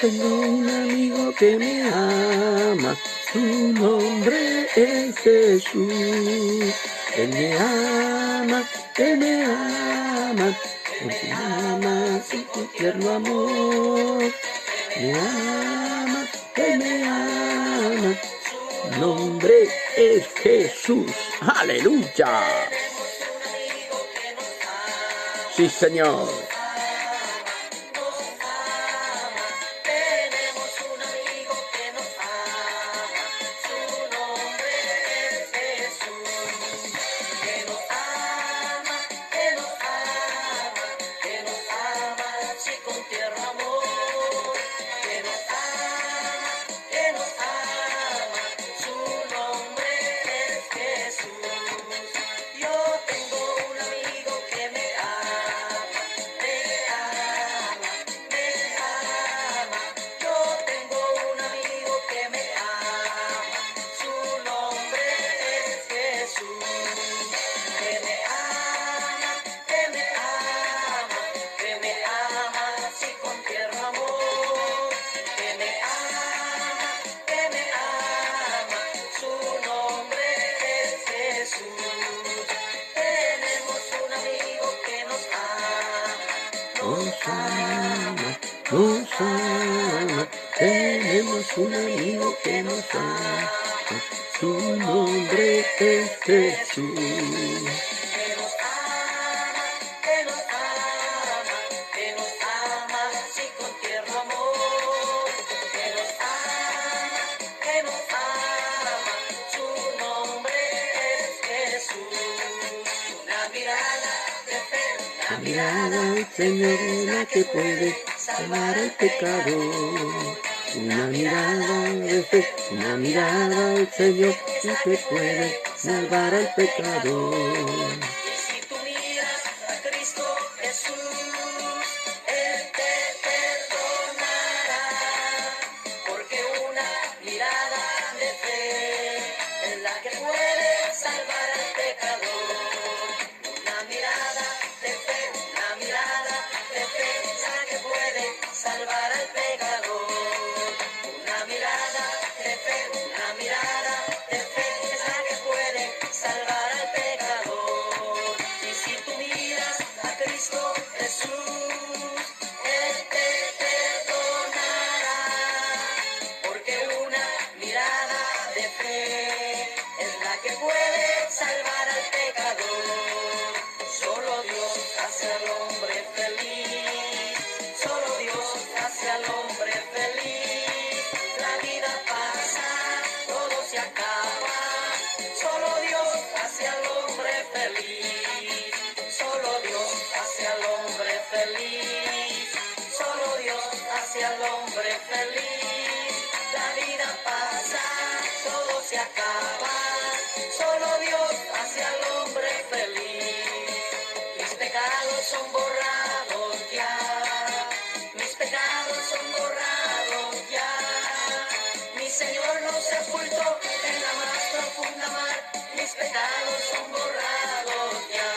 Tengo un amigo que me ama, su nombre es Jesús. Él me ama, Él me ama, porque me ama sin tierno amor. Me ama, Él me ama, su nombre es Jesús. ¡Aleluya! Sí, Señor. Nos ama, tenemos un amigo que nos ama, su nombre es Jesús. La mirada del Señor es la que puede salvar al pecador. Una mirada de fe, una mirada del Señor es la que puede salvar al pecador. Si tú miras a Cristo Jesús, Él te perdonará, porque una mirada de fe es la que puede salvar al pecador. Una mirada de fe, una mirada de fe es la que puede salvar al pecador. Una mirada de fe, una mirada de fe es la que puede salvar al pecador. Y si tú miras a Cristo Jesús, Él te perdonará, porque una mirada de fe es la que puede salvar al pecador. Solo Dios hace al hombre feliz, solo Dios hace al hombre feliz. La vida pasa, todo se acaba, solo Dios hace al hombre feliz, solo Dios hace al hombre feliz, solo Dios hace al hombre feliz. La vida pasa, todo se acaba, solo Dios hace al hombre feliz. Mis pecados son borrados ya, mis pecados son borrados ya. Mi Señor nos sepultó en la más profunda mar, mis pecados son borrados ya,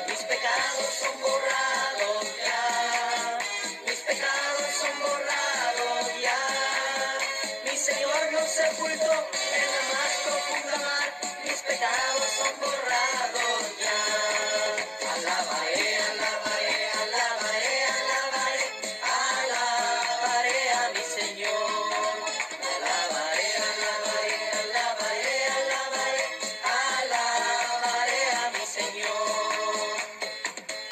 mis pecados son borrados ya, mis pecados son borrados ya. Mi Señor nos sepultó en la más profunda mar, mis pecados son borrados ya. Alabaré, alabaré, alabaré, alabaré, alabaré a mi Señor. Alabaré, alabaré, alabaré, alabaré, alabaré a mi Señor.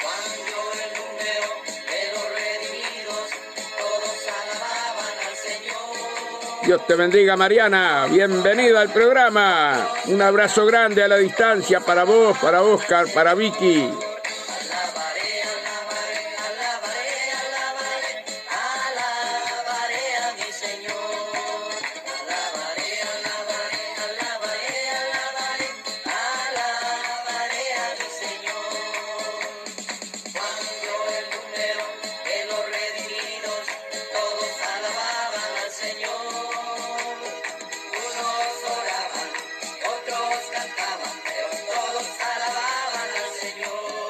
Cuando el número de los redimidos, todos alababan al Señor. Dios te bendiga, Mariana. Bienvenida al programa. Un abrazo grande a la distancia para vos, para Oscar, para Vicky. Alabaré, alabaré, alabaré, alabaré, alabaré a mi Señor. Alabaré, alabaré, alabaré, alabaré, alabaré a mi Señor. Cuando el número de los redimidos, todos alababan al Señor. Unos oraban, otros cantaban, pero todos alababan al Señor.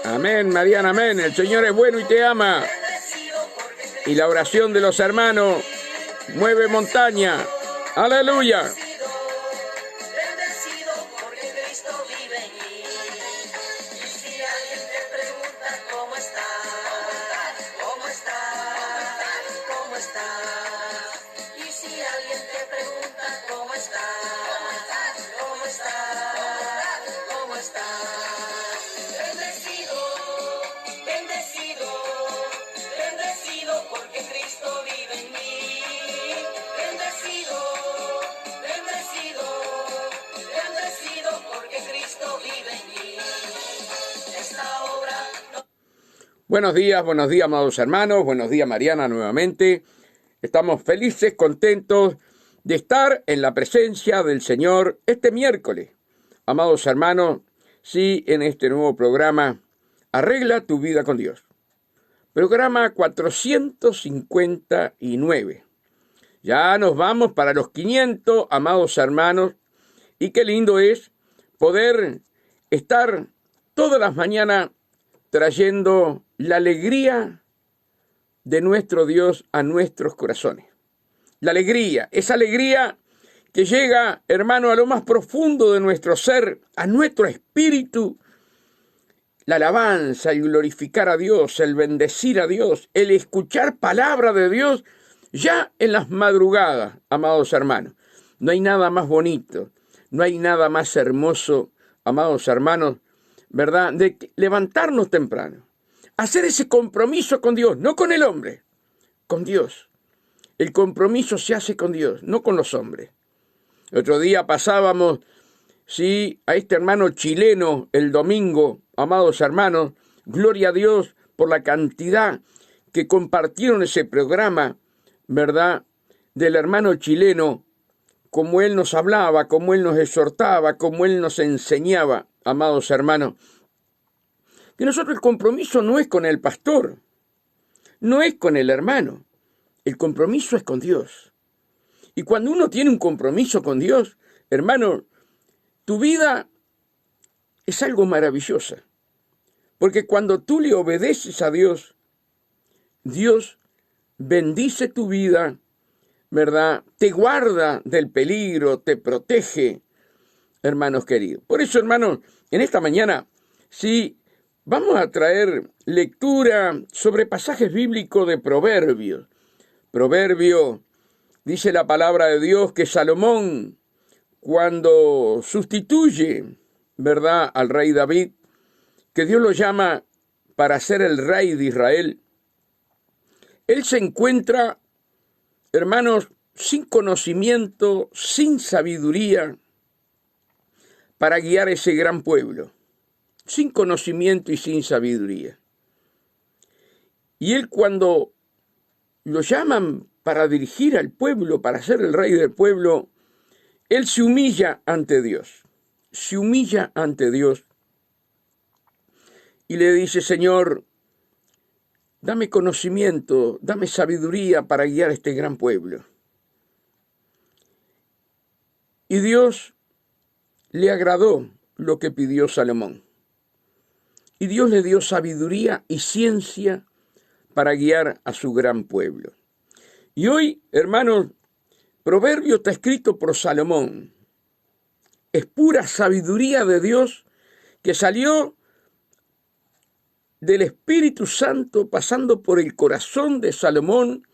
Amén, Mariana, amén. El Señor es bueno y te ama. Y la oración de los hermanos mueve montaña. Aleluya. Bendecido porque Cristo vive en mí. Y si alguien te pregunta cómo está, cómo está, cómo está. Y si alguien te pregunta cómo está, cómo está, cómo está. Bendecido, bendecido, bendecido porque Cristo vive en mí. Bendecido, bendecido, bendecido porque Cristo vive en mí. Esta obra no... Buenos días, amados hermanos. Buenos días, Mariana, nuevamente. Estamos felices, contentos de estar en la presencia del Señor este miércoles. Amados hermanos, sí, en este nuevo programa, Arregla tu vida con Dios. Programa 459. Ya nos vamos para los 500, amados hermanos, y qué lindo es poder estar todas las mañanas trayendo la alegría de nuestro Dios a nuestros corazones. La alegría, esa alegría que llega, hermano, a lo más profundo de nuestro ser, a nuestro espíritu, la alabanza, el glorificar a Dios, el bendecir a Dios, el escuchar palabra de Dios, ya en las madrugadas, amados hermanos. No hay nada más bonito, no hay nada más hermoso, amados hermanos, ¿verdad?, de levantarnos temprano, hacer ese compromiso con Dios, no con el hombre, con Dios. El compromiso se hace con Dios, no con los hombres. El otro día pasábamos, sí, a este hermano chileno el domingo, amados hermanos, gloria a Dios por la cantidad que compartieron ese programa, ¿verdad?, del hermano chileno, como él nos hablaba, como él nos exhortaba, como él nos enseñaba, amados hermanos, que nosotros el compromiso no es con el pastor, no es con el hermano, el compromiso es con Dios. Y cuando uno tiene un compromiso con Dios, hermano, tu vida es algo maravilloso, porque cuando tú le obedeces a Dios, Dios bendice tu vida, ¿verdad? Te guarda del peligro, te protege, hermanos queridos. Por eso, hermanos, en esta mañana, sí, vamos a traer lectura sobre pasajes bíblicos de Proverbios. Proverbio, dice la palabra de Dios que Salomón, cuando sustituye, ¿verdad?, al rey David, que Dios lo llama para ser el rey de Israel, él se encuentra, hermanos, sin conocimiento, sin sabiduría, para guiar ese gran pueblo, sin conocimiento y sin sabiduría. Y él, cuando lo llaman para dirigir al pueblo, para ser el rey del pueblo, él se humilla ante Dios, y le dice: Señor, dame conocimiento, dame sabiduría para guiar este gran pueblo. Y Dios le agradó lo que pidió Salomón. Y Dios le dio sabiduría y ciencia para guiar a su gran pueblo. Y hoy, hermanos, Proverbio está escrito por Salomón. Es pura sabiduría de Dios que salió del Espíritu Santo, pasando por el corazón de Salomón,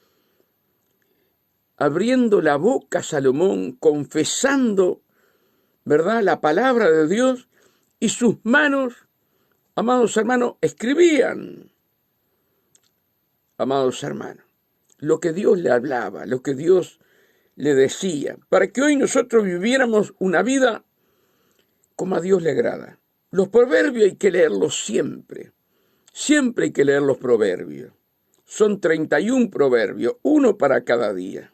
abriendo la boca Salomón, confesando, ¿verdad?, la palabra de Dios, y sus manos, amados hermanos, escribían, amados hermanos, lo que Dios le hablaba, lo que Dios le decía, para que hoy nosotros viviéramos una vida como a Dios le agrada. Los proverbios hay que leerlos siempre. Siempre hay que leer los proverbios. Son 31 proverbios, uno para cada día.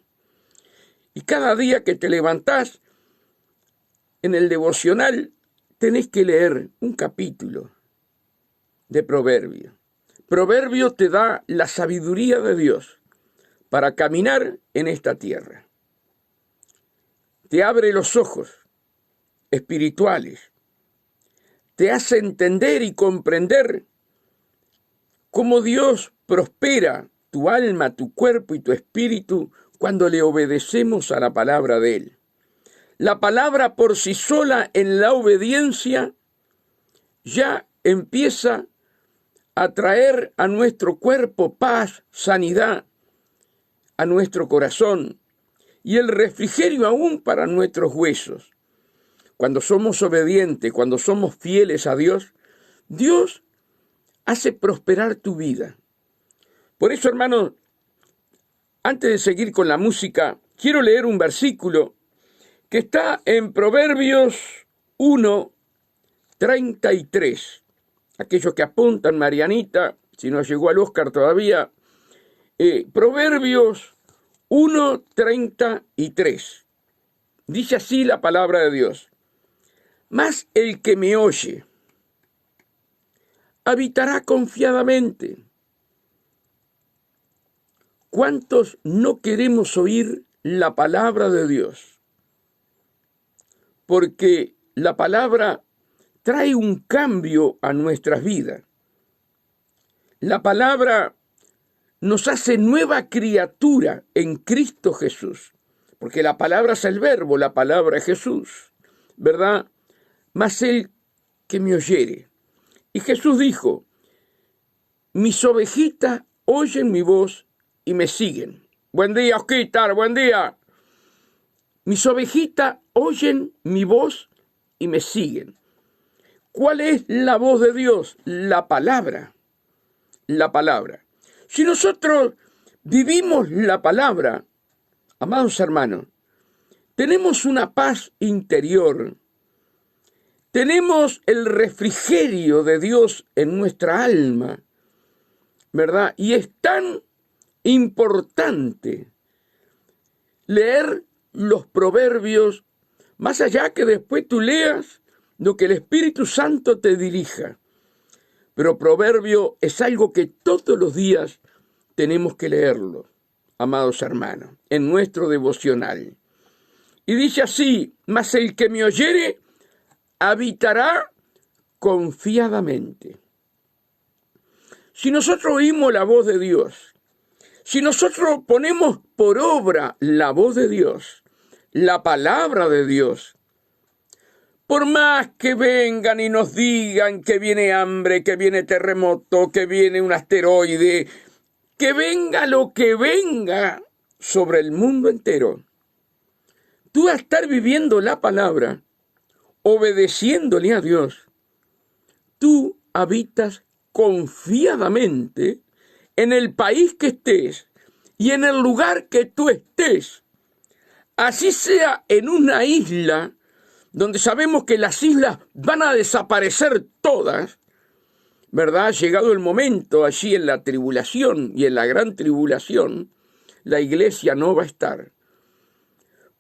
Y cada día que te levantás en el devocional, tenés que leer un capítulo de proverbios. Proverbio te da la sabiduría de Dios para caminar en esta tierra. Te abre los ojos espirituales. Te hace entender y comprender cómo Dios prospera tu alma, tu cuerpo y tu espíritu cuando le obedecemos a la palabra de Él. La palabra por sí sola en la obediencia ya empieza a traer a nuestro cuerpo paz, sanidad, a nuestro corazón y el refrigerio aún para nuestros huesos. Cuando somos obedientes, cuando somos fieles a Dios, Dios hace prosperar tu vida. Por eso, hermanos, antes de seguir con la música, quiero leer un versículo que está en Proverbios 1:33. Aquellos que apuntan, Marianita, si no llegó al Oscar todavía, Proverbios 1:33. Dice así la palabra de Dios: mas el que me oye habitará confiadamente. ¿Cuántos no queremos oír la palabra de Dios? Porque la palabra trae un cambio a nuestras vidas. La palabra nos hace nueva criatura en Cristo Jesús. Porque la palabra es el verbo, la palabra es Jesús, ¿verdad? Mas el que me oyere. Y Jesús dijo: mis ovejitas oyen mi voz y me siguen. Buen día, Osquitar, buen día. Mis ovejitas oyen mi voz y me siguen. ¿Cuál es la voz de Dios? La palabra. La palabra. Si nosotros vivimos la palabra, amados hermanos, tenemos una paz interior. Tenemos el refrigerio de Dios en nuestra alma, ¿verdad? Y es tan importante leer los proverbios, más allá que después tú leas lo que el Espíritu Santo te dirija. Pero proverbio es algo que todos los días tenemos que leerlo, amados hermanos, en nuestro devocional. Y dice así: mas el que me oyere habitará confiadamente. Si nosotros oímos la voz de Dios, si nosotros ponemos por obra la voz de Dios, la palabra de Dios, por más que vengan y nos digan que viene hambre, que viene terremoto, que viene un asteroide, que venga lo que venga sobre el mundo entero, tú vas a estar viviendo la palabra, obedeciéndole a Dios, tú habitas confiadamente en el país que estés y en el lugar que tú estés. Así sea en una isla, donde sabemos que las islas van a desaparecer todas, ¿verdad? Llegado el momento, allí en la tribulación y en la gran tribulación, la iglesia no va a estar.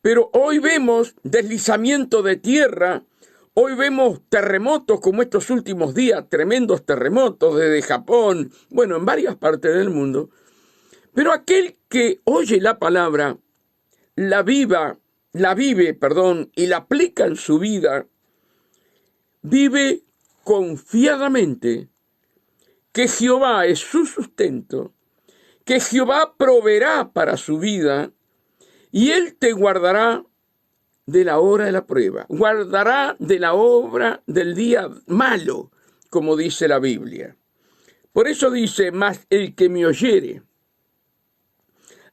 Pero hoy vemos deslizamiento de tierra, hoy vemos terremotos como estos últimos días, tremendos terremotos desde Japón, bueno, en varias partes del mundo. Pero aquel que oye la palabra, la vive, y la aplica en su vida, vive confiadamente que Jehová es su sustento, que Jehová proveerá para su vida, y Él te guardará de la hora de la prueba, guardará de la obra del día malo, como dice la Biblia. Por eso dice: mas el que me oyere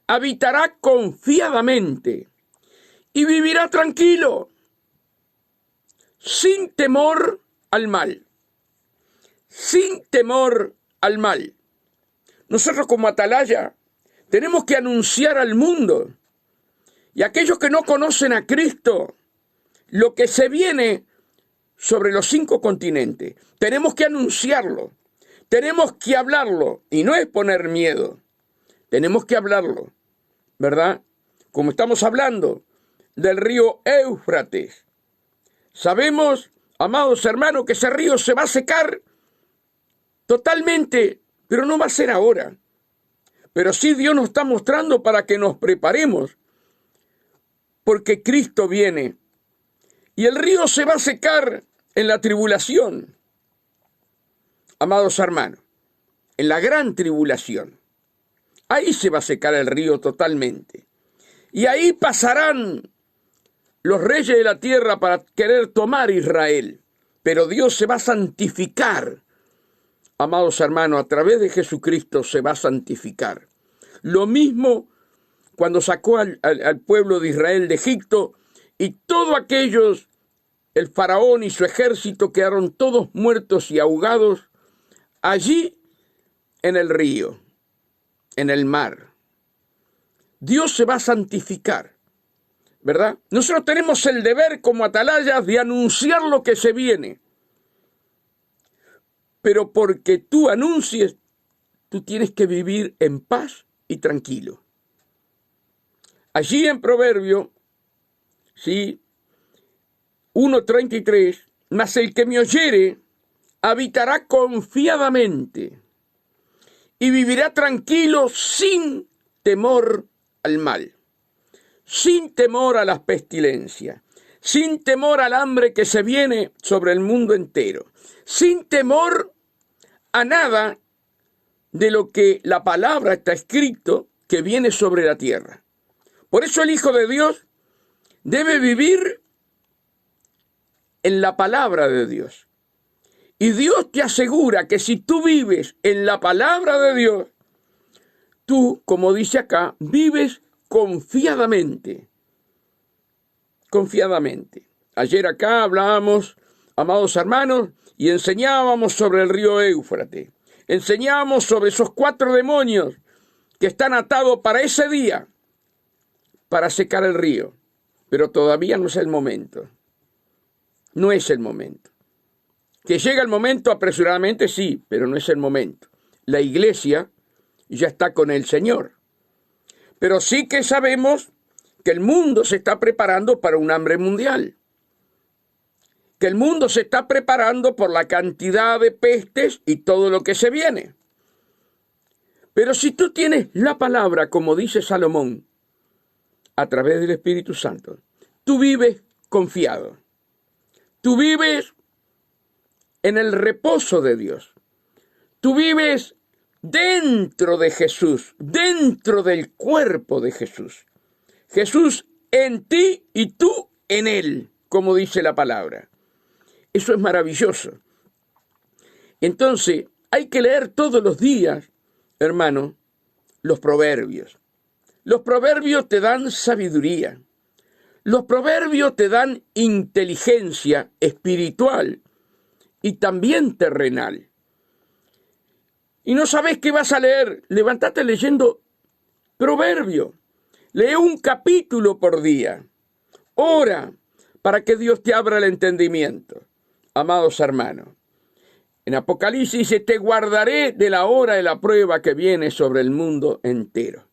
habitará confiadamente y vivirá tranquilo, sin temor al mal. Sin temor al mal. Nosotros como atalaya tenemos que anunciar al mundo y a aquellos que no conocen a Cristo lo que se viene sobre los 5 continentes. Tenemos que anunciarlo, tenemos que hablarlo, y no es poner miedo, tenemos que hablarlo, ¿verdad? Como estamos hablando del río Éufrates. Sabemos, amados hermanos, que ese río se va a secar totalmente, pero no va a ser ahora. Pero sí Dios nos está mostrando para que nos preparemos, porque Cristo viene. Y el río se va a secar en la tribulación, amados hermanos. en la gran tribulación. Ahí se va a secar el río totalmente. Y ahí pasarán los reyes de la tierra para querer tomar Israel. Pero Dios se va a santificar. Amados hermanos, a través de Jesucristo se va a santificar. Lo mismo cuando sacó al pueblo de Israel de Egipto, y todos aquellos, el faraón y su ejército, quedaron todos muertos y ahogados allí en el río, en el mar. Dios se va a santificar, ¿verdad? Nosotros tenemos el deber como atalayas de anunciar lo que se viene. Pero porque tú anuncies, tú tienes que vivir en paz y tranquilo. Allí en Proverbio, ¿sí? 1:33, mas el que me oyere habitará confiadamente y vivirá tranquilo sin temor al mal, sin temor a las pestilencias, sin temor al hambre que se viene sobre el mundo entero, sin temor a nada de lo que la palabra está escrito que viene sobre la tierra. Por eso el Hijo de Dios debe vivir en la palabra de Dios. Y Dios te asegura que si tú vives en la palabra de Dios, tú, como dice acá, vives confiadamente. Confiadamente. Ayer acá hablábamos, amados hermanos, y enseñábamos sobre el río Éufrates. Enseñábamos sobre esos 4 demonios que están atados para ese día, para secar el río. Pero todavía no es el momento. No es el momento. Que llega el momento apresuradamente, sí, pero no es el momento. La iglesia ya está con el Señor. Pero sí que sabemos que el mundo se está preparando para un hambre mundial. Que el mundo se está preparando por la cantidad de pestes y todo lo que se viene. Pero si tú tienes la palabra, como dice Salomón, a través del Espíritu Santo, tú vives confiado. Tú vives en el reposo de Dios. Tú vives dentro de Jesús, dentro del cuerpo de Jesús. Jesús en ti y tú en Él, como dice la palabra. Eso es maravilloso. Entonces, hay que leer todos los días, hermano, los proverbios. Los proverbios te dan sabiduría. Los proverbios te dan inteligencia espiritual y también terrenal. Y no sabes qué vas a leer. Levántate leyendo proverbio. Lee un capítulo por día. Ora para que Dios te abra el entendimiento. Amados hermanos, en Apocalipsis dice, te guardaré de la hora de la prueba que viene sobre el mundo entero.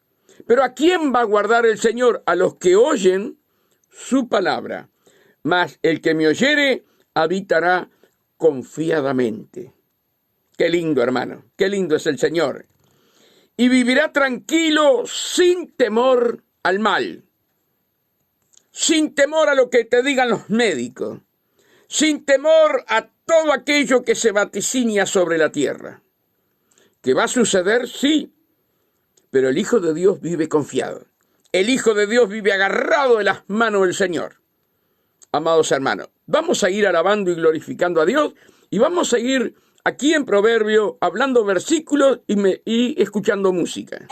Pero ¿a quién va a guardar el Señor? A los que oyen su palabra. Mas el que me oyere habitará confiadamente. Qué lindo, hermano, qué lindo es el Señor. Y vivirá tranquilo sin temor al mal, sin temor a lo que te digan los médicos, sin temor a todo aquello que se vaticinia sobre la tierra. ¿Qué va a suceder? Sí, pero el Hijo de Dios vive confiado. El Hijo de Dios vive agarrado de las manos del Señor. Amados hermanos, vamos a ir alabando y glorificando a Dios y vamos a seguir aquí en Proverbio hablando versículos y escuchando música.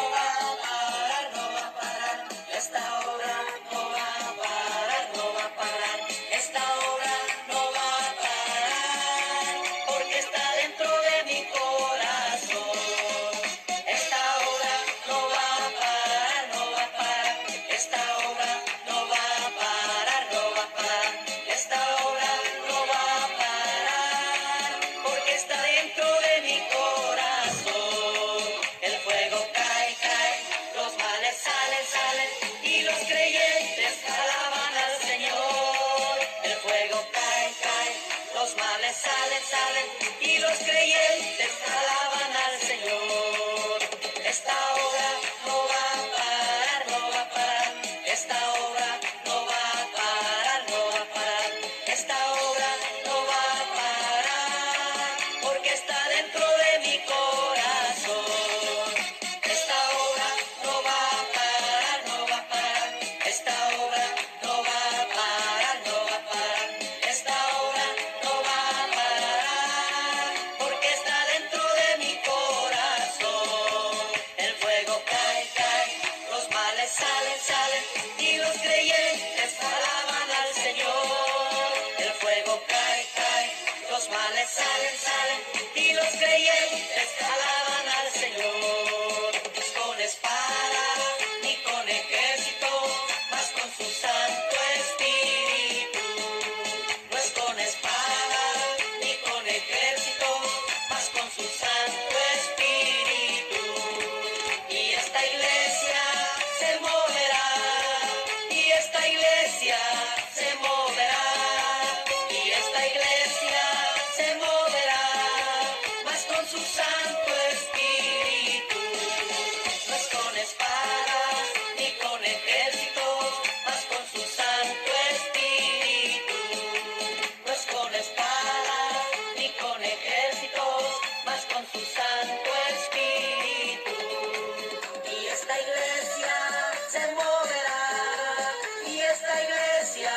Salen y los creyentes alaban al Señor. Esta obra no va a parar, no va a parar. Esta obra no va a parar, no va a parar. Esta obra no va a parar, porque está dentro de mi corazón. males salen, y los creyentes alaban al Señor. No es con espada ni con ejército, mas con su Santo Espíritu. No es con espada ni con ejército, mas con su Santo Espíritu. Y esta iglesia se moverá, y esta iglesia se moverá, y esta iglesia se moverá, mas con su Santo Espíritu. No es con espadas ni con ejércitos, mas con su Santo Espíritu. No es con espadas ni con ejércitos, mas con su Santo Espíritu. Y esta iglesia se moverá, y esta iglesia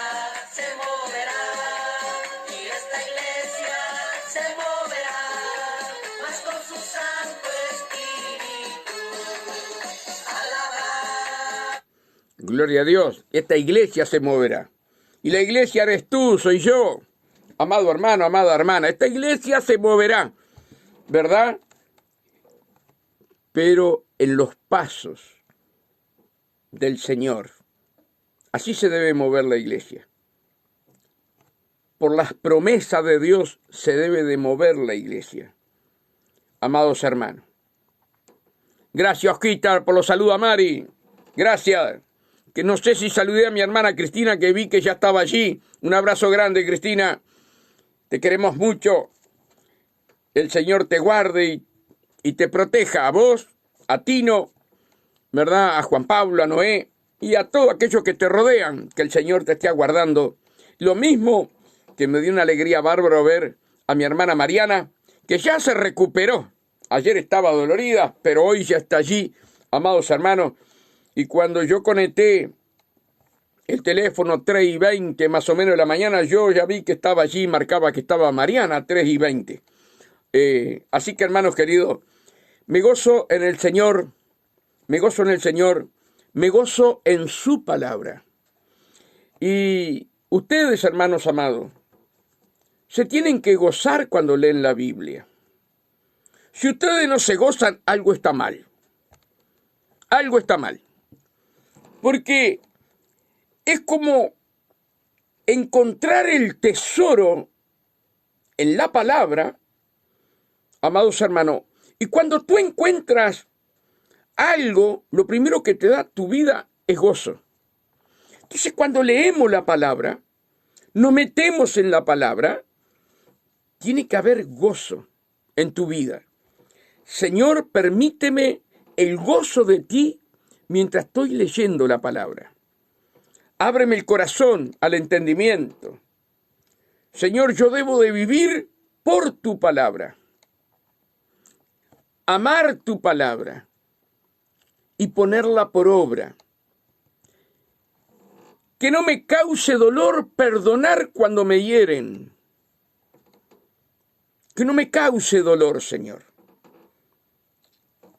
se moverá, y esta iglesia se moverá, mas con su Santo Espíritu. Alabad. Gloria a Dios, esta iglesia se moverá. Y la iglesia eres tú, soy yo. Amado hermano, amada hermana, esta iglesia se moverá, ¿verdad? Pero en los pasos del Señor. Así se debe mover la iglesia. Por las promesas de Dios se debe de mover la iglesia. Amados hermanos. Gracias, Osquitar, por los saludos a Mari. Gracias. Que no sé si saludé a mi hermana Cristina, que vi que ya estaba allí. Un abrazo grande, Cristina. Te queremos mucho. El Señor te guarde y te proteja a vos, a Tino, ¿verdad? A Juan Pablo, a Noé y a todos aquellos que te rodean. Que el Señor te esté aguardando. Lo mismo que me dio una alegría bárbara ver a mi hermana Mariana, que ya se recuperó. Ayer estaba dolorida, pero hoy ya está allí, amados hermanos. Y cuando yo conecté el teléfono 3:20, más o menos de la mañana, yo ya vi que estaba allí, marcaba que estaba Mariana, 3:20. Así que, hermanos queridos, me gozo en el Señor, me gozo en el Señor, me gozo en su palabra. Y ustedes, hermanos amados, se tienen que gozar cuando leen la Biblia. Si ustedes no se gozan, algo está mal. Algo está mal. Porque es como encontrar el tesoro en la palabra, amados hermanos. Y cuando tú encuentras algo, lo primero que te da tu vida es gozo. Entonces, cuando leemos la palabra, nos metemos en la palabra, tiene que haber gozo en tu vida. Señor, permíteme el gozo de ti mientras estoy leyendo la palabra. Ábreme el corazón al entendimiento. Señor, yo debo de vivir por tu palabra. Amar tu palabra y ponerla por obra. Que no me cause dolor perdonar cuando me hieren. Que no me cause dolor, Señor.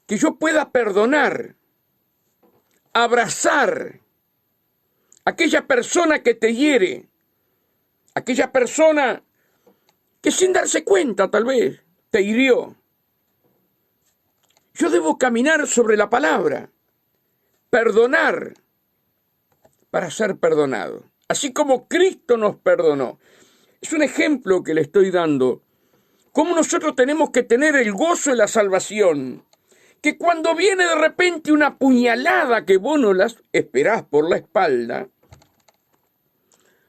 Que yo pueda perdonar, abrazar a aquella persona que te hiere, aquella persona que sin darse cuenta tal vez te hirió. Yo debo caminar sobre la palabra, perdonar para ser perdonado, así como Cristo nos perdonó. Es un ejemplo que le estoy dando, cómo nosotros tenemos que tener el gozo de la salvación, que cuando viene de repente una puñalada que vos no las esperás por la espalda,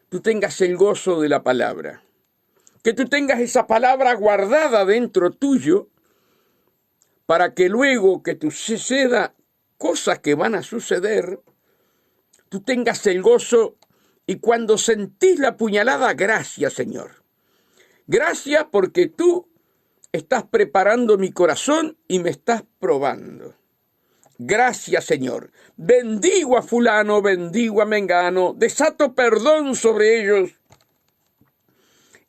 tú tengas el gozo de la palabra, que tú tengas esa palabra guardada dentro tuyo, para que luego que te suceda cosas que van a suceder, tú tengas el gozo y cuando sentís la puñalada, gracias, Señor. Gracias porque tú estás preparando mi corazón y me estás probando. Gracias, Señor. Bendigo a fulano, bendigo a mengano, desato perdón sobre ellos.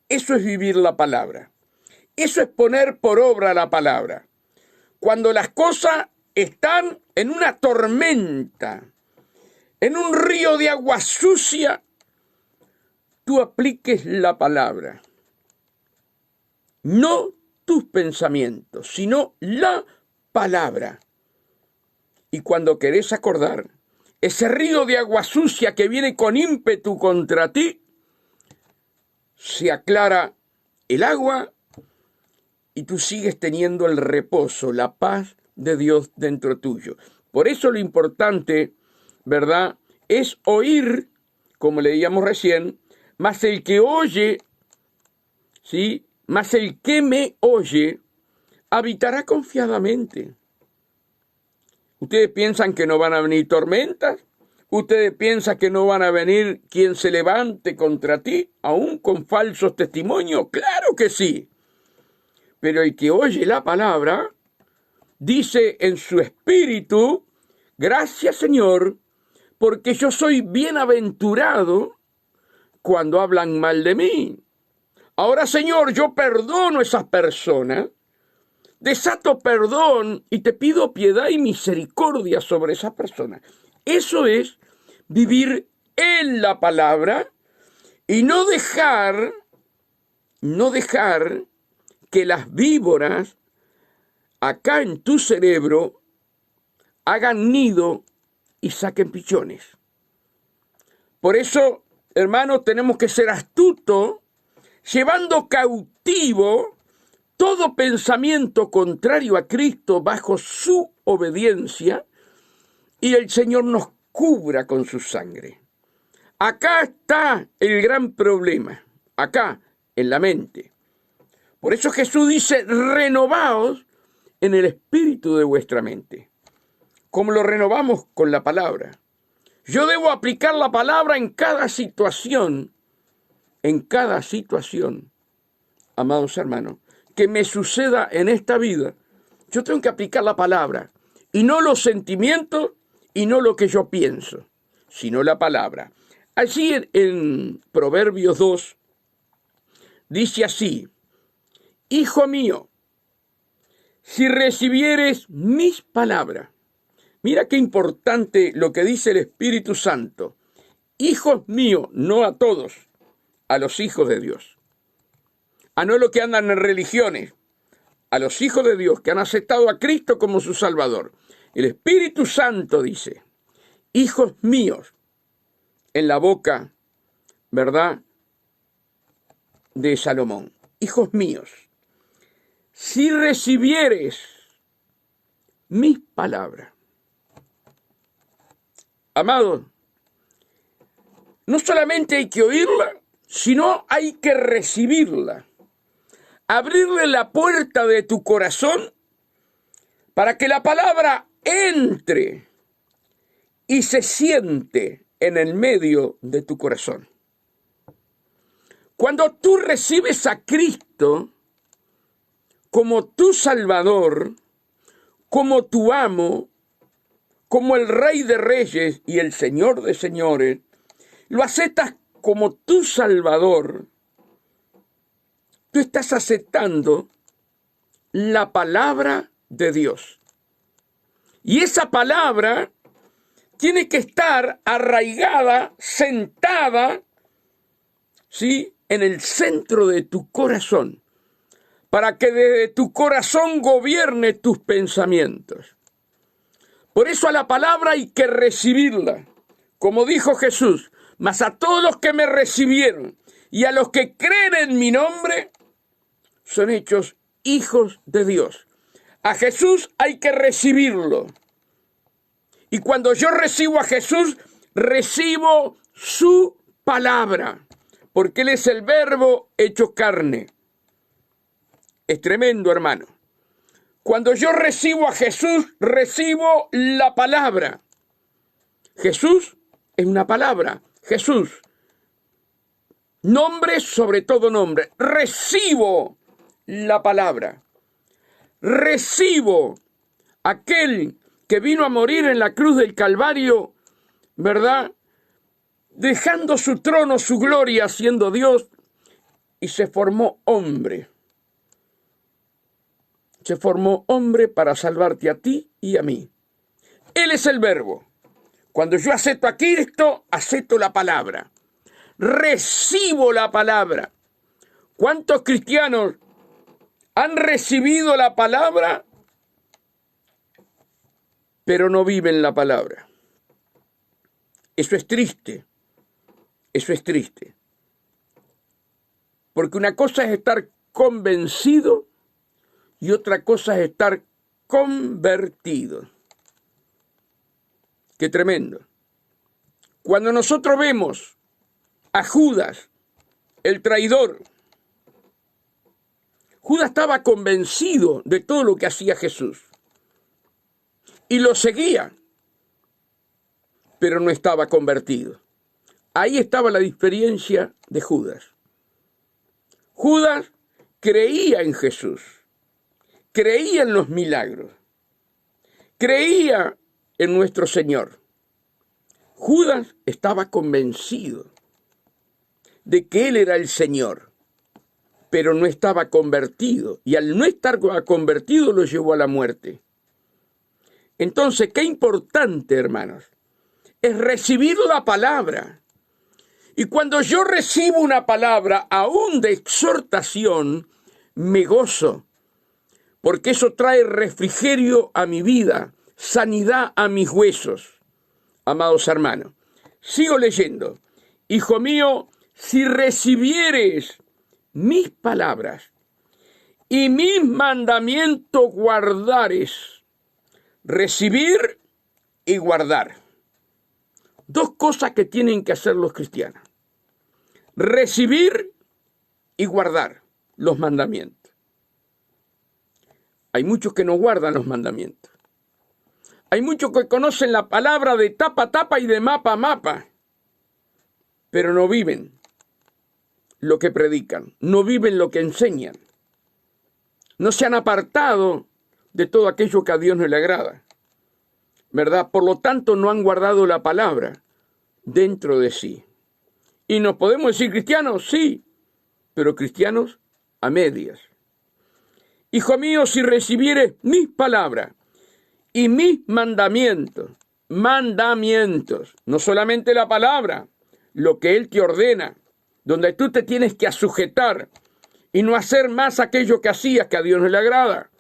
Eso es vivir la palabra. Eso es poner por obra la palabra. Cuando las cosas están en una tormenta, en un río de agua sucia, tú apliques la palabra. no tus pensamientos, sino la palabra. Y cuando querés acordar, ese río de agua sucia que viene con ímpetu contra ti, se aclara el agua y tú sigues teniendo el reposo, la paz de Dios dentro tuyo. Por eso lo importante, ¿verdad?, es oír, como leíamos recién, mas el que oye, ¿sí?, mas el que me oye, habitará confiadamente. ¿Ustedes piensan que no van a venir tormentas? ¿Ustedes piensan que no van a venir quien se levante contra ti, aún con falsos testimonios? ¡Claro que sí! Pero el que oye la palabra, dice en su espíritu, gracias Señor, porque yo soy bienaventurado cuando hablan mal de mí. Ahora, Señor, yo perdono a esas personas, desato perdón y te pido piedad y misericordia sobre esas personas. Eso es vivir en la palabra y no dejar que las víboras acá en tu cerebro hagan nido y saquen pichones. Por eso, hermanos, tenemos que ser astutos, llevando cautivo todo pensamiento contrario a Cristo bajo su obediencia, y el Señor nos cubra con su sangre. Acá está el gran problema, acá, en la mente. Por eso Jesús dice, renovaos en el espíritu de vuestra mente. ¿Cómo lo renovamos? Con la palabra. Yo debo aplicar la palabra en cada situación, amados hermanos, que me suceda en esta vida. Yo tengo que aplicar la palabra, y no los sentimientos, y no lo que yo pienso, sino la palabra. Allí en Proverbios 2, dice así, Hijo mío, si recibieres mis palabras, mira qué importante lo que dice el Espíritu Santo, hijos míos, no a todos, a los hijos de Dios, a no los que andan en religiones, a los hijos de Dios que han aceptado a Cristo como su Salvador. El Espíritu Santo dice, hijos míos, en la boca, ¿verdad?, de Salomón, hijos míos, si recibieres mis palabras. Amados, no solamente hay que oírla, sino hay que recibirla. Abrirle la puerta de tu corazón para que la palabra entre y se siente en el medio de tu corazón. Cuando tú recibes a Cristo como tu Salvador, como tu amo, como el Rey de Reyes y el Señor de Señores, lo aceptas como tu Salvador, tú estás aceptando la palabra de Dios. Y esa palabra tiene que estar arraigada, sentada, ¿sí?, en el centro de tu corazón, para que desde tu corazón gobierne tus pensamientos. Por eso a la palabra hay que recibirla, como dijo Jesús, mas a todos los que me recibieron y a los que creen en mi nombre, son hechos hijos de Dios. A Jesús hay que recibirlo. Y cuando yo recibo a Jesús, recibo su palabra, porque Él es el verbo hecho carne. Es tremendo, hermano. Cuando yo recibo a Jesús, recibo la palabra. Jesús es una palabra. Jesús. Nombre sobre todo nombre. Recibo la palabra. Recibo aquel que vino a morir en la cruz del Calvario, ¿verdad?, dejando su trono, su gloria, siendo Dios, y se formó hombre. Se formó hombre para salvarte a ti y a mí. Él es el verbo. Cuando yo acepto a Cristo, acepto la palabra. Recibo la palabra. ¿Cuántos cristianos Han recibido la palabra, pero no viven la palabra. Eso es triste. Eso es triste. Porque una cosa es estar convencido y otra cosa es estar convertido. Qué tremendo. Cuando nosotros vemos a Judas, el traidor, Judas estaba convencido de todo lo que hacía Jesús y lo seguía, pero no estaba convertido. Ahí estaba la diferencia de Judas. Judas creía en Jesús, creía en los milagros, creía en nuestro Señor. Judas estaba convencido de que Él era el Señor, pero no estaba convertido, y al no estar convertido lo llevó a la muerte. Entonces, qué importante, hermanos, es recibir la palabra. Y cuando yo recibo una palabra, aún de exhortación, me gozo, porque eso trae refrigerio a mi vida, sanidad a mis huesos. Amados hermanos, sigo leyendo. Hijo mío, si recibieres mis palabras y mis mandamientos guardares, recibir y guardar. Dos cosas que tienen que hacer los cristianos. Recibir y guardar los mandamientos. Hay muchos que no guardan los mandamientos. Hay muchos que conocen la palabra de tapa a tapa y de mapa a mapa, pero no viven lo que predican, no viven lo que enseñan. No se han apartado de todo aquello que a Dios no le agrada, ¿verdad? Por lo tanto, no han guardado la palabra dentro de sí. Y nos podemos decir cristianos, sí, pero cristianos a medias. Hijo mío, si recibieres mis palabras y mis mandamientos, no solamente la palabra, lo que Él te ordena, donde tú te tienes que sujetar y no hacer más aquello que hacías que a Dios no le agrada.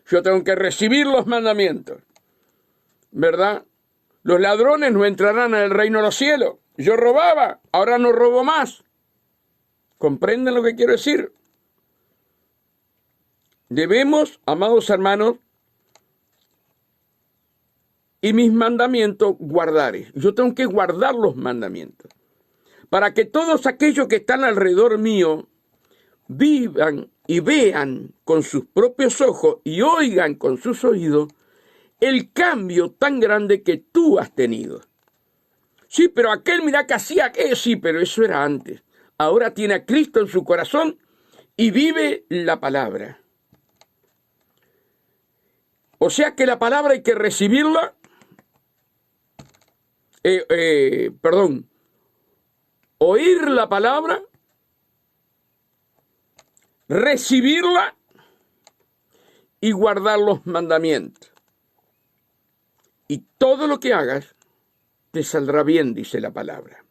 Yo tengo que recibir los mandamientos, ¿verdad? Los ladrones no entrarán en el reino de los cielos. Yo robaba, ahora no robo más. ¿Comprenden lo que quiero decir? Debemos, amados hermanos, y mis mandamientos guardaré. Yo tengo que guardar los mandamientos, para que todos aquellos que están alrededor mío vivan y vean con sus propios ojos y oigan con sus oídos el cambio tan grande que tú has tenido. Sí, pero aquel mira que hacía que sí, pero eso era antes. Ahora tiene a Cristo en su corazón y vive la palabra. O sea que la palabra hay que recibirla, oír la palabra, recibirla y guardar los mandamientos. Y todo lo que hagas te saldrá bien, dice la palabra.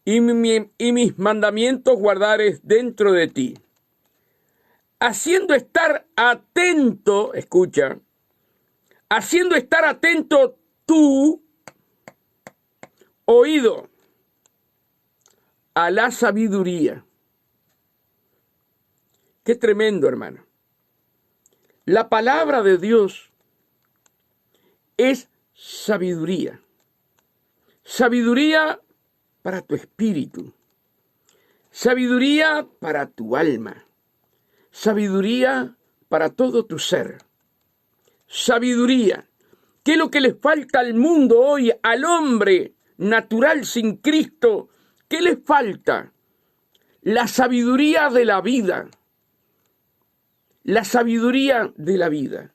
Y mis mandamientos guardares dentro de ti, haciendo estar atento, escucha, haciendo estar atento tu oído a la sabiduría. Qué tremendo, hermano. La palabra de Dios es sabiduría. Sabiduría para tu espíritu. Sabiduría para tu alma. Sabiduría para todo tu ser. Sabiduría. ¿Qué es lo que le falta al mundo hoy, al hombre natural sin Cristo? ¿Qué le falta? La sabiduría de la vida. La sabiduría de la vida.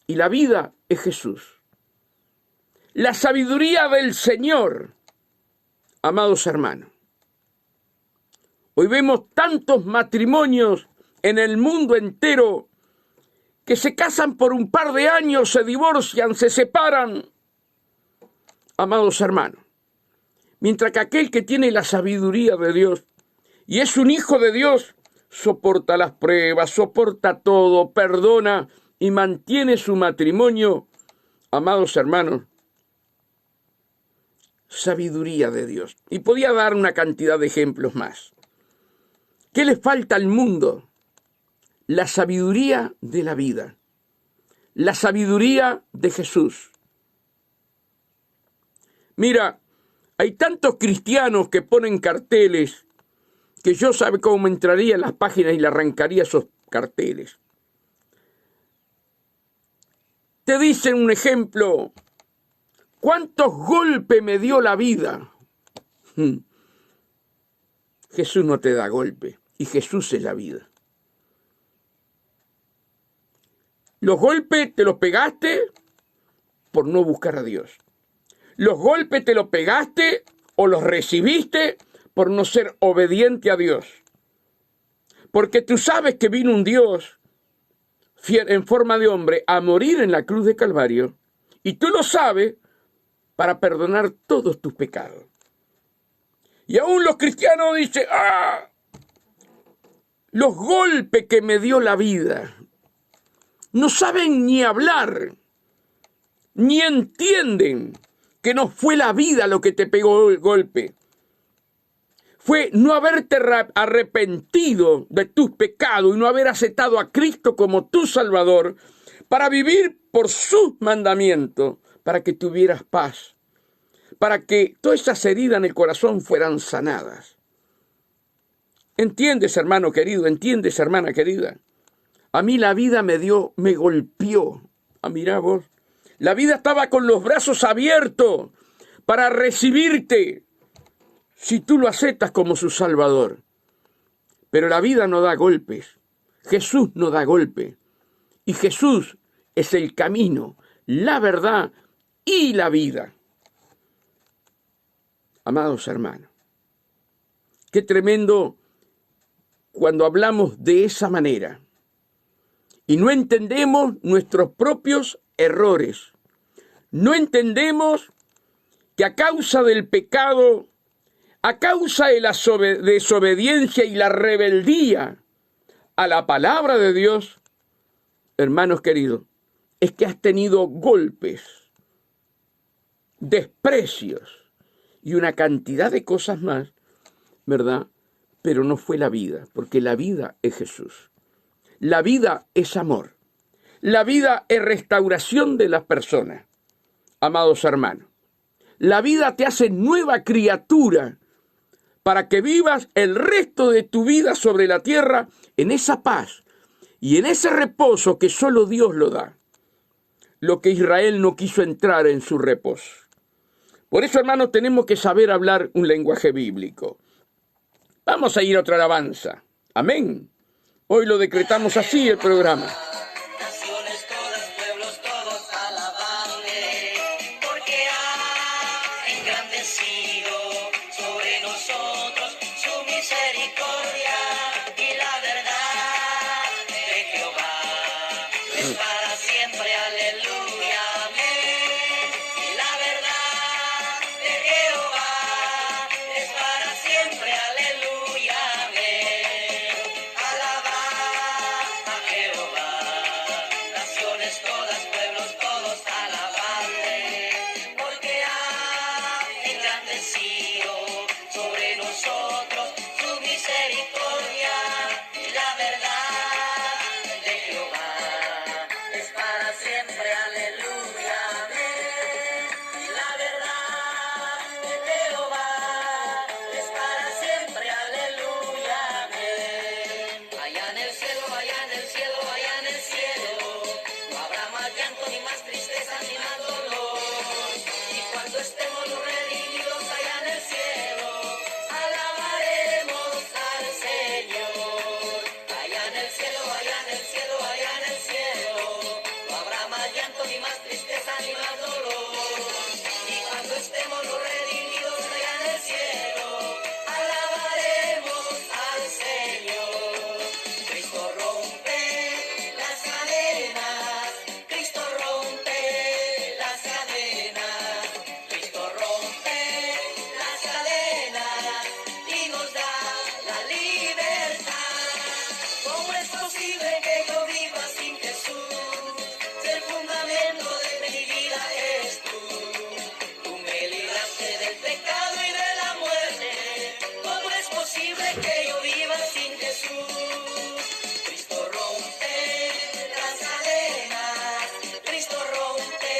Y la vida es Jesús. La sabiduría del Señor, amados hermanos. Hoy vemos tantos matrimonios en el mundo entero que se casan por un par de años, se divorcian, se separan, amados hermanos. Mientras que aquel que tiene la sabiduría de Dios y es un hijo de Dios, soporta las pruebas, soporta todo, perdona y mantiene su matrimonio, amados hermanos, sabiduría de Dios. Y podía dar una cantidad de ejemplos más. ¿Qué le falta al mundo? La sabiduría de la vida, la sabiduría de Jesús. Mira, hay tantos cristianos que ponen carteles que yo sabe cómo entraría en las páginas y le arrancaría esos carteles. Te dicen un ejemplo, ¿cuántos golpes me dio la vida? Jesús no te da golpe y Jesús es la vida. Los golpes te los pegaste por no buscar a Dios. Los golpes te los pegaste o los recibiste por no ser obediente a Dios. Porque tú sabes que vino un Dios en forma de hombre a morir en la cruz de Calvario y tú lo sabes para perdonar todos tus pecados. Y aún los cristianos dicen, los golpes que me dio la vida. No saben ni hablar, ni entienden que no fue la vida lo que te pegó el golpe. Fue no haberte arrepentido de tus pecados y no haber aceptado a Cristo como tu Salvador para vivir por sus mandamientos, para que tuvieras paz, para que todas esas heridas en el corazón fueran sanadas. ¿Entiendes, hermano querido? ¿Entiendes, hermana querida? A mí la vida me golpeó. Mirá vos. La vida estaba con los brazos abiertos para recibirte si tú lo aceptas como su Salvador. Pero la vida no da golpes. Jesús no da golpe. Y Jesús es el camino, la verdad y la vida. Amados hermanos, qué tremendo cuando hablamos de esa manera y no entendemos nuestros propios errores. No entendemos que a causa del pecado, a causa de la desobediencia y la rebeldía a la palabra de Dios, hermanos queridos, es que has tenido golpes, desprecios y una cantidad de cosas más, ¿verdad? Pero no fue la vida, porque la vida es Jesús. La vida es amor. La vida es restauración de las personas, amados hermanos. La vida te hace nueva criatura para que vivas el resto de tu vida sobre la tierra en esa paz y en ese reposo que solo Dios lo da. Lo que Israel no quiso entrar en su reposo. Por eso, hermanos, tenemos que saber hablar un lenguaje bíblico. Vamos a ir a otra alabanza. Amén. Hoy lo decretamos así el programa. Naciones todas, pueblos todos, alabarle, porque ha engrandecido sobre nosotros su misericordia y la verdad de Jehová es para siempre, aleluya, amén. Y la verdad de Jehová es para siempre, aleluya, amén. Alabad a Jehová, naciones todas, pueblos todos, alabadle, porque ha engrandecido sobre nosotros su misericordia y la verdad de Jehová es para siempre, aleluya, amén. Y la verdad de Jehová es para siempre, aleluya, amén. Allá en el cielo, allá en el cielo, allá en el cielo, no habrá más llanto, ni más tristeza, ni más dolor. Y cuando estemos los redimidos allá en el cielo, alabaremos al Señor. Allá en el cielo, allá en el cielo, allá en el cielo, no habrá más llanto, ni más tristeza, ni más dolor. Y cuando estemos los redimidos allá en el cielo, alabaremos al Señor. Cristo rompe las cadenas, Cristo rompe las posible que yo viva sin Jesús? Si el fundamento de mi vida eres tú. Tú me libraste del pecado y de la muerte. ¿Cómo es posible que yo viva sin Jesús? Cristo rompe las cadenas. Cristo rompe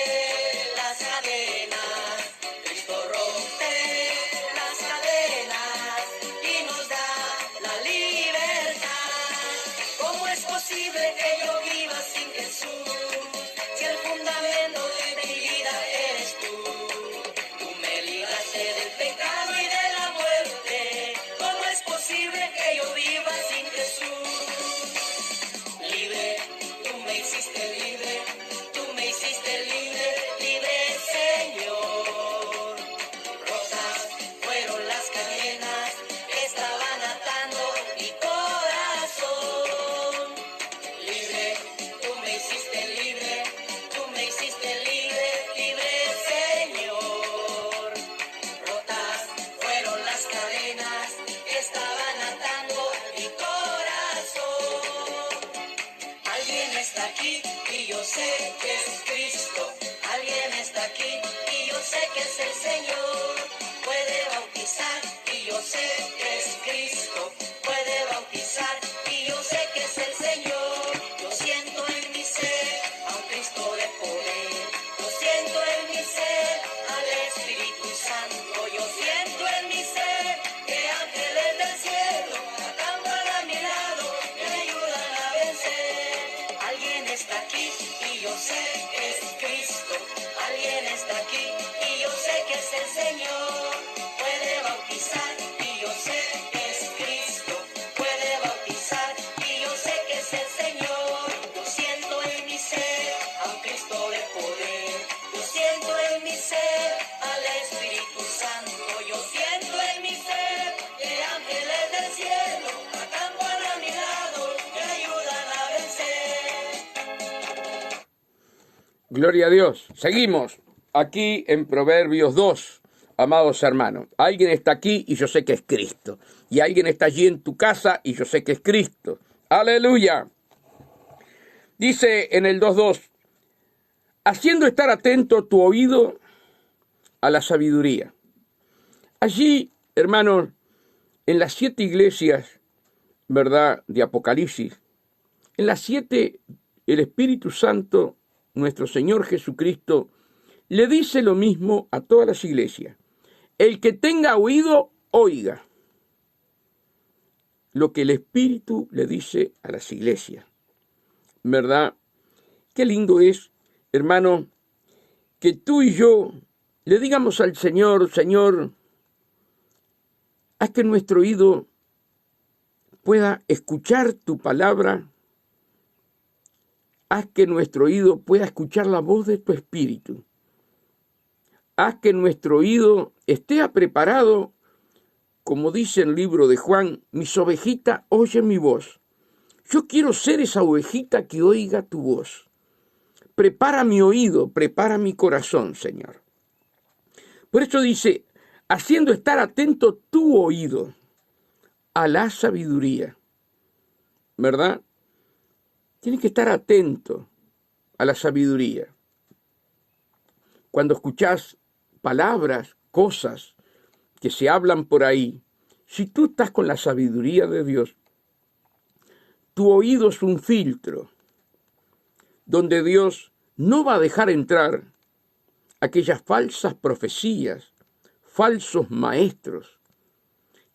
las cadenas. Cristo rompe las cadenas y nos da la libertad. ¿Cómo es posible que yo viva sin Jesús? Si el fundamento de mi vida eres tú. Tú me libraste del pecado y de la muerte. ¿Cómo es posible que yo viva sin Jesús? Libre, tú me hiciste libre. Tú me hiciste libre, libre Señor. Rotas fueron las cadenas que estaban atando mi corazón. Libre, tú me hiciste libre. Tú me hiciste libre, libre Señor. Rotas fueron las cadenas que estaban atando mi corazón. Alguien está aquí y yo sé que es Cristo. Alguien está aquí y yo sé que es el Señor. Puede bautizar y yo sé que es Cristo. Puede bautizar y yo sé que es el Señor. Yo siento en mi ser a un Cristo de poder. Yo siento en mi ser al Espíritu Santo. Yo siento en mi ser que ángeles del cielo acampan a mi lado y me ayudan a vencer. Alguien está aquí y yo sé que es Cristo. Alguien está aquí y yo sé que es el Señor. Puede bautizar y yo sé que es Cristo. Puede bautizar y yo sé que es el Señor. Yo siento en mi ser a un Cristo de poder. Yo siento en mi ser al Espíritu Santo. Yo siento en mi ser que ángeles del cielo acampan a mi lado y ayudan a vencer. Gloria a Dios. Seguimos aquí en Proverbios 2, amados hermanos. Alguien está aquí y yo sé que es Cristo. Y alguien está allí en tu casa y yo sé que es Cristo. Aleluya. Dice en el 2:2, haciendo estar atento tu oído a la sabiduría. Allí, hermanos, en las 7 iglesias, ¿verdad?, de Apocalipsis, en las 7, el Espíritu Santo, nuestro Señor Jesucristo, le dice lo mismo a todas las iglesias. El que tenga oído, oiga lo que el Espíritu le dice a las iglesias. ¿Verdad? Qué lindo es, hermano, que tú y yo le digamos al Señor, Señor, haz que nuestro oído pueda escuchar tu palabra, haz que nuestro oído pueda escuchar la voz de tu Espíritu, haz que nuestro oído esté preparado, como dice el libro de Juan, mis ovejitas oyen mi voz. Yo quiero ser esa ovejita que oiga tu voz. Prepara mi oído, prepara mi corazón, Señor. Por eso dice, haciendo estar atento tu oído a la sabiduría, ¿verdad? Tienes que estar atento a la sabiduría. Cuando escuchás palabras, cosas que se hablan por ahí, si tú estás con la sabiduría de Dios, tu oído es un filtro donde Dios no va a dejar entrar aquellas falsas profecías, falsos maestros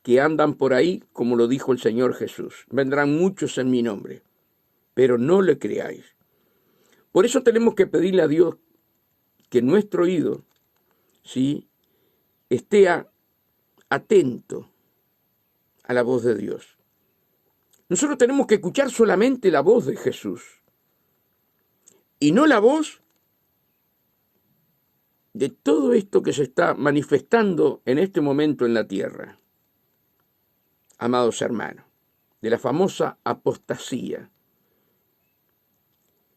que andan por ahí, como lo dijo el Señor Jesús. Vendrán muchos en mi nombre, pero no le creáis. Por eso tenemos que pedirle a Dios que nuestro oído, ¿sí?, esté atento a la voz de Dios. Nosotros tenemos que escuchar solamente la voz de Jesús y no la voz de todo esto que se está manifestando en este momento en la tierra. Amados hermanos, de la famosa apostasía,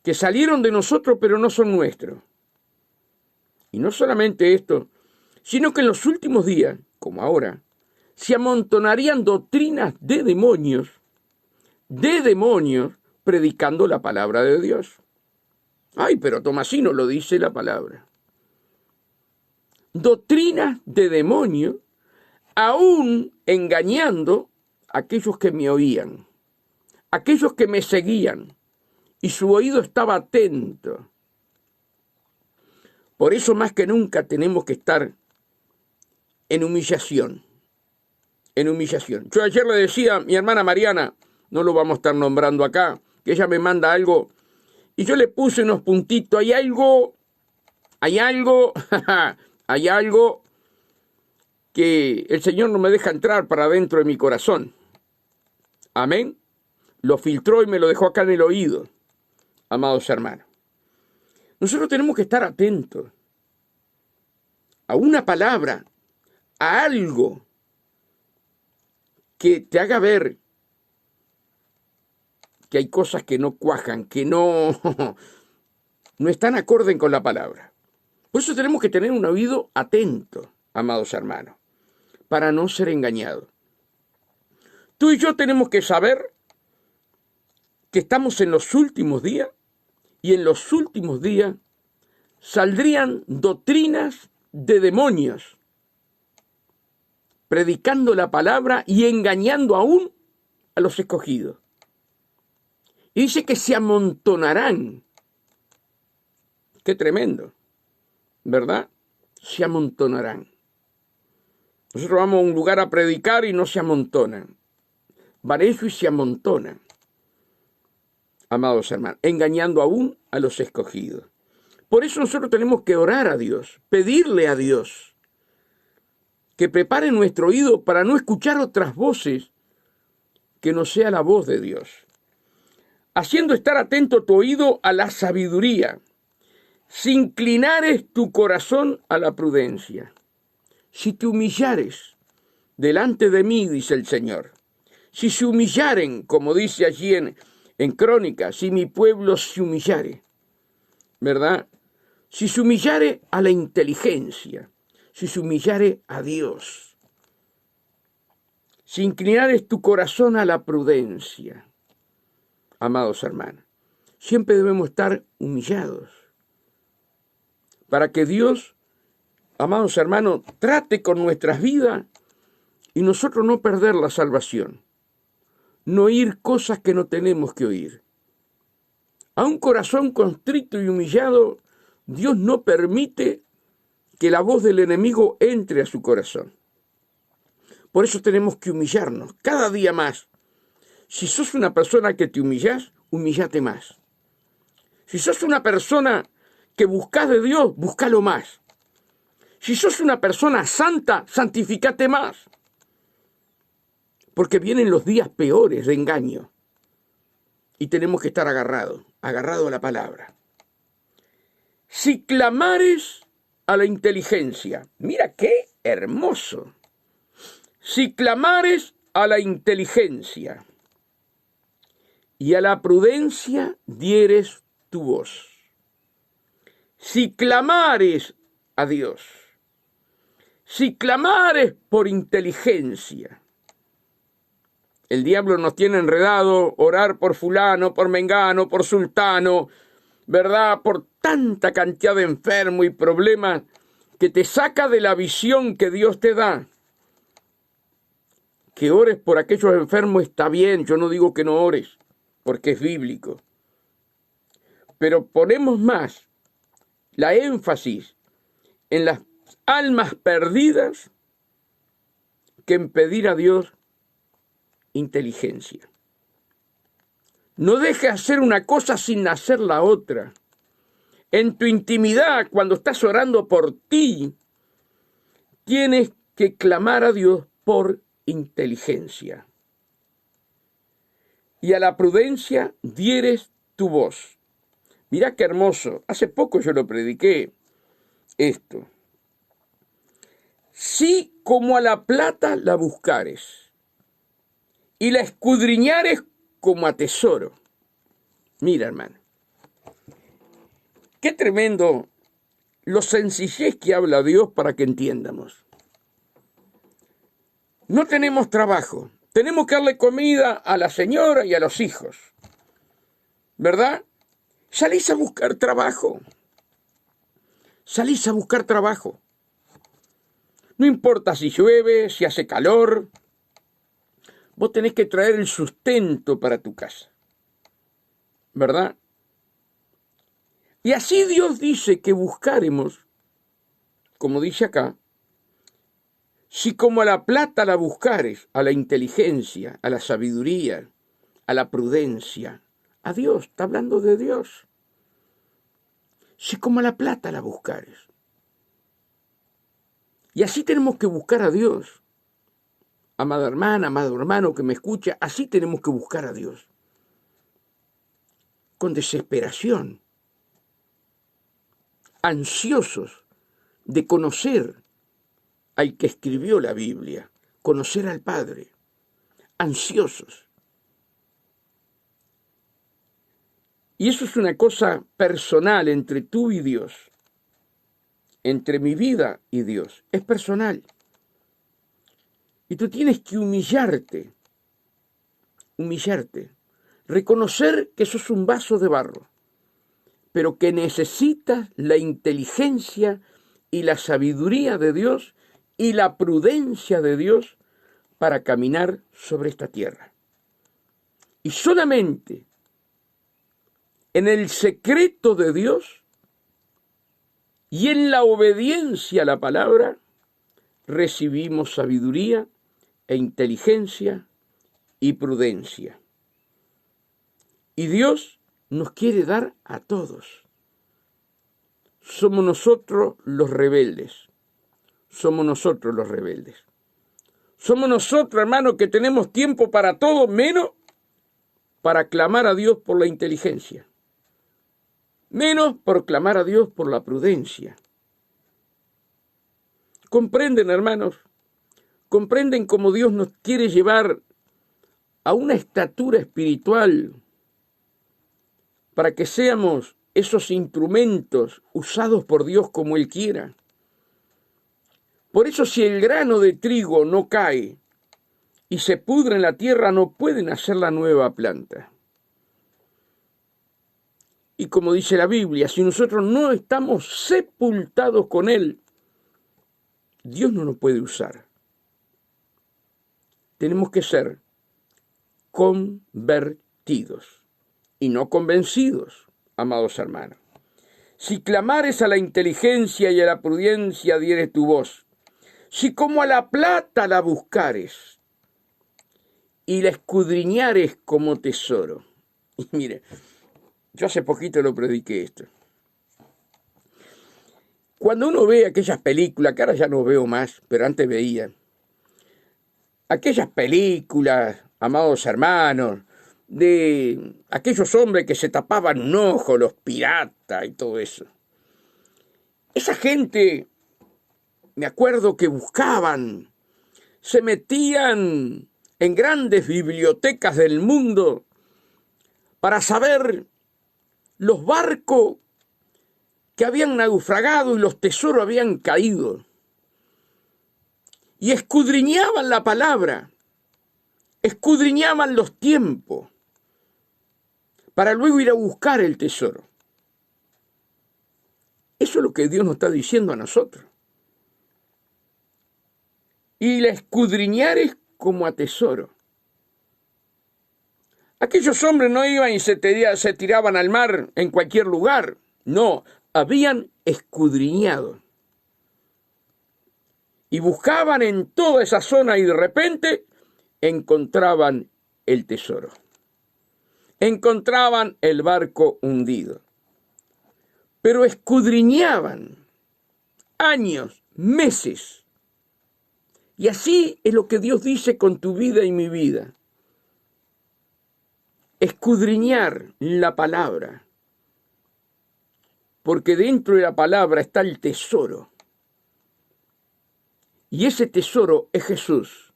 que salieron de nosotros pero no son nuestros. Y no solamente esto, sino que en los últimos días, como ahora, se amontonarían doctrinas de demonios, predicando la palabra de Dios. Ay, pero Tomasino, lo dice la palabra. Doctrinas de demonio, aún engañando a aquellos que me oían, aquellos que me seguían, y su oído estaba atento. Por eso más que nunca tenemos que estar en humillación. En humillación. Yo ayer le decía a mi hermana Mariana, no lo vamos a estar nombrando acá, que ella me manda algo, y yo le puse unos puntitos, hay algo que el Señor no me deja entrar para dentro de mi corazón. Amén. Lo filtró y me lo dejó acá en el oído, amados hermanos. Nosotros tenemos que estar atentos a una palabra, a algo que te haga ver que hay cosas que no cuajan, que no están acorde con la palabra. Por eso tenemos que tener un oído atento, amados hermanos, para no ser engañados. Tú y yo tenemos que saber que estamos en los últimos días, y en los últimos días saldrían doctrinas de demonios, predicando la palabra y engañando aún a los escogidos. Y dice que se amontonarán. Qué tremendo, ¿verdad? Se amontonarán. Nosotros vamos a un lugar a predicar y no se amontonan. Van ellos y se amontonan. Amados hermanos, engañando aún a los escogidos. Por eso nosotros tenemos que orar a Dios, pedirle a Dios que prepare nuestro oído para no escuchar otras voces que no sea la voz de Dios. Haciendo estar atento tu oído a la sabiduría, si inclinares tu corazón a la prudencia. Si te humillares delante de mí, dice el Señor, si se humillaren, como dice allí en Crónicas, si mi pueblo se humillare, ¿verdad? Si se humillare a la inteligencia, si se humillare a Dios, si inclinares tu corazón a la prudencia. Amados hermanos, siempre debemos estar humillados para que Dios, amados hermanos, trate con nuestras vidas y nosotros no perder la salvación, no oír cosas que no tenemos que oír. A un corazón contrito y humillado, Dios no permite que la voz del enemigo entre a su corazón. Por eso tenemos que humillarnos cada día más. Si sos una persona que te humillás, humillate más. Si sos una persona que buscas de Dios, buscalo más. Si sos una persona santa, santificate más. Porque vienen los días peores de engaño. Y tenemos que estar agarrados a la palabra. Si clamares a la inteligencia, mira qué hermoso. Si clamares a la inteligencia y a la prudencia dieres tu voz. Si clamares a Dios, si clamares por inteligencia. El diablo nos tiene enredado, orar por fulano, por mengano, por sultano, ¿verdad? Por tanta cantidad de enfermos y problemas que te saca de la visión que Dios te da. Que ores por aquellos enfermos está bien, yo no digo que no ores, porque es bíblico. Pero ponemos más la énfasis en las almas perdidas que en pedir a Dios inteligencia. No dejes hacer una cosa sin hacer la otra. En tu intimidad, cuando estás orando por ti, tienes que clamar a Dios por inteligencia. Y a la prudencia dieres tu voz. Mirá qué hermoso. Hace poco yo lo prediqué esto. Si como a la plata la buscares y la escudriñares como a tesoro. Mira, hermano. Qué tremendo lo sencillez que habla Dios para que entiendamos. No tenemos trabajo. Tenemos que darle comida a la señora y a los hijos. ¿verdad? Salís a buscar trabajo. Salís a buscar trabajo. No importa si llueve, si hace calor. Vos tenés que traer el sustento para tu casa, ¿verdad? Y así Dios dice que buscaremos, como dice acá, si como a la plata la buscares, a la inteligencia, a la sabiduría, a la prudencia, a Dios, está hablando de Dios. Si como a la plata la buscares. Y así tenemos que buscar a Dios. Amada hermana, amado hermano que me escucha, así tenemos que buscar a Dios. Con desesperación. Ansiosos de conocer al que escribió la Biblia, conocer al Padre. Ansiosos. Y eso es una cosa personal entre tú y Dios. Entre mi vida y Dios. Es personal. Y tú tienes que humillarte, reconocer que sos un vaso de barro, pero que necesitas la inteligencia y la sabiduría de Dios y la prudencia de Dios para caminar sobre esta tierra. Y solamente en el secreto de Dios y en la obediencia a la palabra recibimos sabiduría e inteligencia y prudencia. Y Dios nos quiere dar a todos. Somos nosotros los rebeldes. Somos nosotros los rebeldes. Somos nosotros, hermanos, que tenemos tiempo para todo, menos para clamar a Dios por la inteligencia. Menos por clamar a Dios por la prudencia. ¿Comprenden, hermanos? ¿Comprenden cómo Dios nos quiere llevar a una estatura espiritual para que seamos esos instrumentos usados por Dios como Él quiera? Por eso, si el grano de trigo no cae y se pudre en la tierra, no pueden hacer la nueva planta. Y como dice la Biblia, si nosotros no estamos sepultados con Él, Dios no nos puede usar. Tenemos que ser convertidos y no convencidos, amados hermanos. Si clamares a la inteligencia y a la prudencia dieres tu voz, si como a la plata la buscares y la escudriñares como tesoro. Y mire, yo hace poquito lo prediqué esto. Cuando uno ve aquellas películas, que ahora ya no veo más, pero antes veía, aquellas películas, amados hermanos, de aquellos hombres que se tapaban un ojo, los piratas y todo eso. Esa gente, me acuerdo que buscaban, se metían en grandes bibliotecas del mundo para saber los barcos que habían naufragado y los tesoros habían caído. Y escudriñaban la palabra, escudriñaban los tiempos, para luego ir a buscar el tesoro. Eso es lo que Dios nos está diciendo a nosotros. Y la escudriñares como a tesoro. Aquellos hombres no iban y se tiraban al mar en cualquier lugar. No, habían escudriñado. Y buscaban en toda esa zona y de repente encontraban el tesoro. Encontraban el barco hundido. Pero escudriñaban años, meses. Y así es lo que Dios dice con tu vida y mi vida. Escudriñar la palabra. Porque dentro de la palabra está el tesoro. Y ese tesoro es Jesús.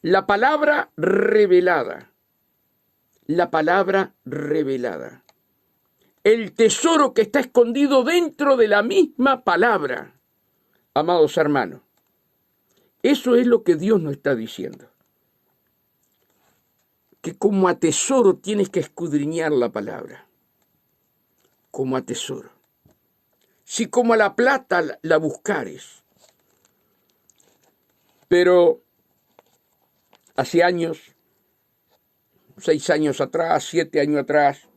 La palabra revelada. La palabra revelada. El tesoro que está escondido dentro de la misma palabra. Amados hermanos, eso es lo que Dios nos está diciendo. que como a tesoro tienes que escudriñar la palabra. Como a tesoro. Si como a la plata la buscares. Pero hace años, 6 años atrás, 7 años atrás,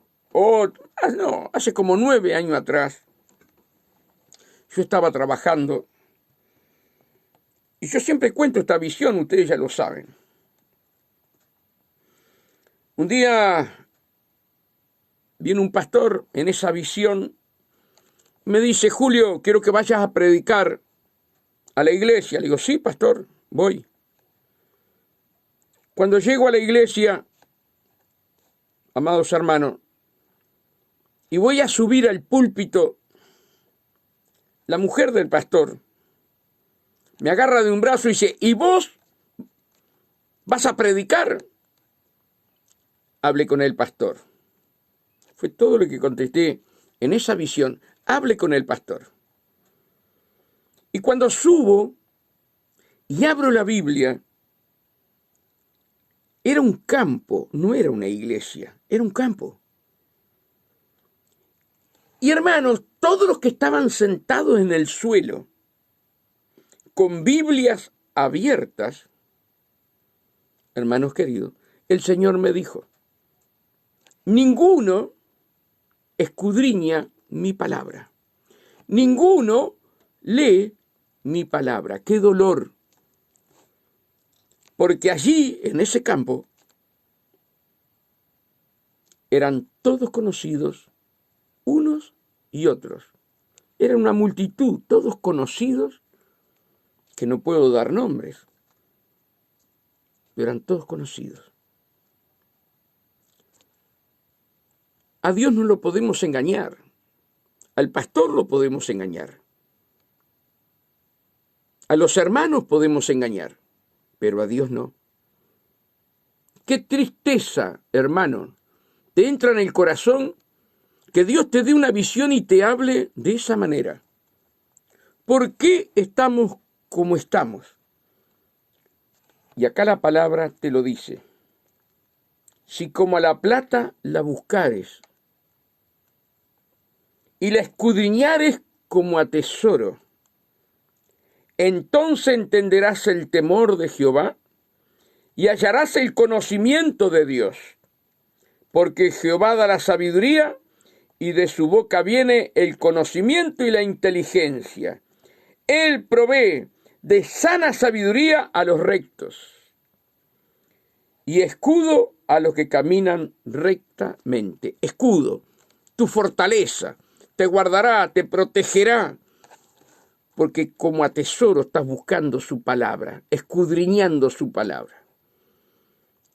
hace como 9 años atrás, yo estaba trabajando, y yo siempre cuento esta visión, ustedes ya lo saben. Un día viene un pastor en esa visión, me dice: Julio, quiero que vayas a predicar a la iglesia. Le digo: sí, pastor, voy. Cuando llego a la iglesia, amados hermanos, y voy a subir al púlpito, la mujer del pastor me agarra de un brazo y dice: ¿y vos vas a predicar? Hablé con el pastor. Fue todo lo que contesté en esa visión. Hable con el pastor. Y cuando subo y abro la Biblia, era un campo, no era una iglesia, era un campo. Y hermanos, todos los que estaban sentados en el suelo, con Biblias abiertas, hermanos queridos, el Señor me dijo: ninguno escudriña mi palabra. Ninguno lee mi palabra. ¡Qué dolor! Porque allí, en ese campo, eran todos conocidos, unos y otros. Era una multitud, todos conocidos, que no puedo dar nombres, pero eran todos conocidos. A Dios no lo podemos engañar, al pastor lo podemos engañar, a los hermanos podemos engañar, pero a Dios no. Qué tristeza, hermano, te entra en el corazón que Dios te dé una visión y te hable de esa manera. ¿Por qué estamos como estamos? Y acá la palabra te lo dice: si como a la plata la buscares y la escudriñares como a tesoro, entonces entenderás el temor de Jehová y hallarás el conocimiento de Dios, porque Jehová da la sabiduría y de su boca viene el conocimiento y la inteligencia. Él provee de sana sabiduría a los rectos y escudo a los que caminan rectamente. Escudo, tu fortaleza, te guardará, te protegerá, porque como a tesoro estás buscando su palabra, escudriñando su palabra.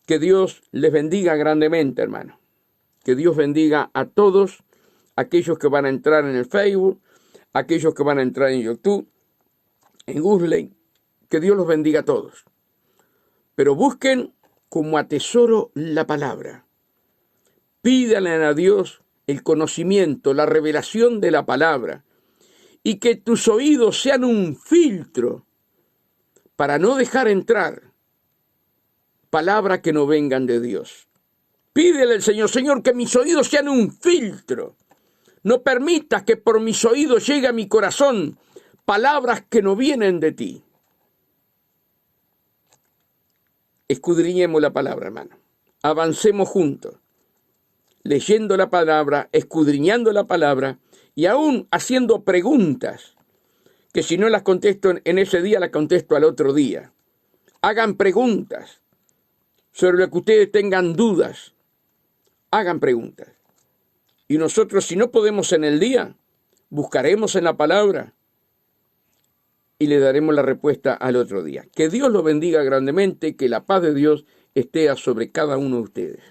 Que Dios les bendiga grandemente, hermano. Que Dios bendiga a todos aquellos que van a entrar en el Facebook, aquellos que van a entrar en YouTube, en Google. Que Dios los bendiga a todos. Pero busquen como a tesoro la palabra. Pídanle a Dios el conocimiento, la revelación de la palabra. Y que tus oídos sean un filtro para no dejar entrar palabras que no vengan de Dios. Pídele al Señor: Señor, que mis oídos sean un filtro. No permitas que por mis oídos llegue a mi corazón palabras que no vienen de ti. Escudriñemos la palabra, hermano. Avancemos juntos, leyendo la palabra, escudriñando la palabra y aún haciendo preguntas, que si no las contesto en ese día, las contesto al otro día. Hagan preguntas sobre lo que ustedes tengan dudas. Hagan preguntas. Y nosotros, si no podemos en el día, buscaremos en la palabra y le daremos la respuesta al otro día. Que Dios los bendiga grandemente, que la paz de Dios esté sobre cada uno de ustedes.